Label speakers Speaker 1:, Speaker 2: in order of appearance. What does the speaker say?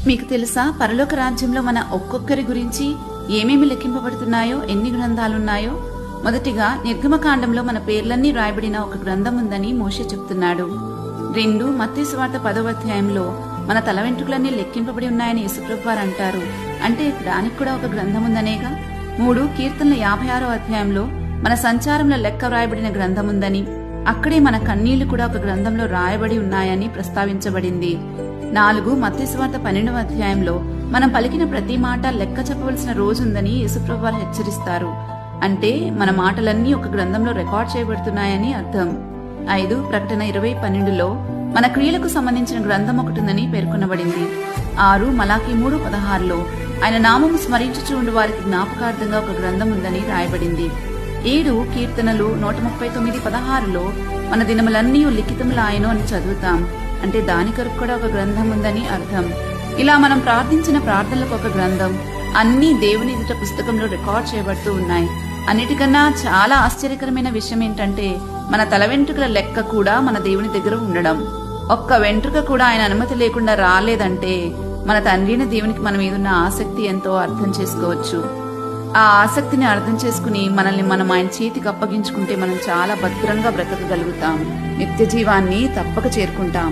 Speaker 1: మీకు తెలుసా, పరలోక రాజ్యంలో మన ఒక్కొక్కరి గురించి ఏమేమి లెక్కింపబడుతున్నాయో, ఎన్ని గ్రంథాలున్నాయో? మొదటిగా నిర్గమకాండంలో మన పేర్లన్నీ రాయబడిన ఒక గ్రంథం ఉందని మోషే చెప్తున్నాడు. 2 మత్తయి సువార్త 10వ అధ్యాయంలో మన తల వెంట్రుకలన్నీ లెక్కింపబడి ఉన్నాయని యేసుప్రభు వారు అంటారు. అంటే దానికి కూడా ఒక గ్రంథం ఉందనేగా. 3 కీర్తనల 56వ అధ్యాయంలో మన సంచారంలో లెక్క రాయబడిన గ్రంథం ఉందని, అక్కడే మన కన్నీళ్లు కూడా ఒక గ్రంథంలో రాయబడి ఉన్నాయని ప్రస్తావించబడింది. 4 మత్తయి సువార్త 12వ అధ్యాయంలో మనం పలికిన ప్రతి మాట లెక్క చెప్పవలసిన రోజుందని యేసుప్రభు వారు హెచ్చరిస్తారు. అంటే మన మాటలన్నీ ఒక గ్రంథంలో రికార్డ్ చేయబడుతున్నాయని అర్థం. 5 ప్రకటన 20:12లో మన క్రియలకు సంబంధించిన గ్రంథం ఒకటిందని పేర్కొనబడింది. 6 మలాకీ 3:16లో ఆయన నామము స్మరించుచూ ఉండు వారికి జ్ఞాపకార్థంగా ఒక గ్రంథం ఉందని రాయబడింది. 7 కీర్తనలు 139:16లో మన దినములన్నీ లిఖితములాయను అని చదువుతాం. అంటే దాని కొరకు కూడా ఒక గ్రంథం ఉందని అర్థం. ఇలా మనం ప్రార్థించిన ప్రార్థనలకు ఒక గ్రంథం, అన్ని దేవుని ఎదుట పుస్తకంలో రికార్డ్ చేయబడుతూ ఉన్నాయి. అన్నిటికన్నా చాలా ఆశ్చర్యకరమైన విషయం ఏంటంటే, మన తల వెంట్రుకల లెక్క కూడా మన దేవుని దగ్గర ఉండడం. ఒక్క వెంట్రుక కూడా ఆయన అనుమతి లేకుండా రాలేదంటే మన తండ్రిని దేవునికి మన మీదున్న ఆసక్తి ఎంతో అర్థం చేసుకోవచ్చు. ఆ ఆసక్తిని అర్థం చేసుకుని మనల్ని మనం ఆయన చేతికి అప్పగించుకుంటే మనం చాలా భద్రంగా బ్రతకగలుగుతాం. నిత్య జీవాన్ని తప్పక చేరుకుంటాం.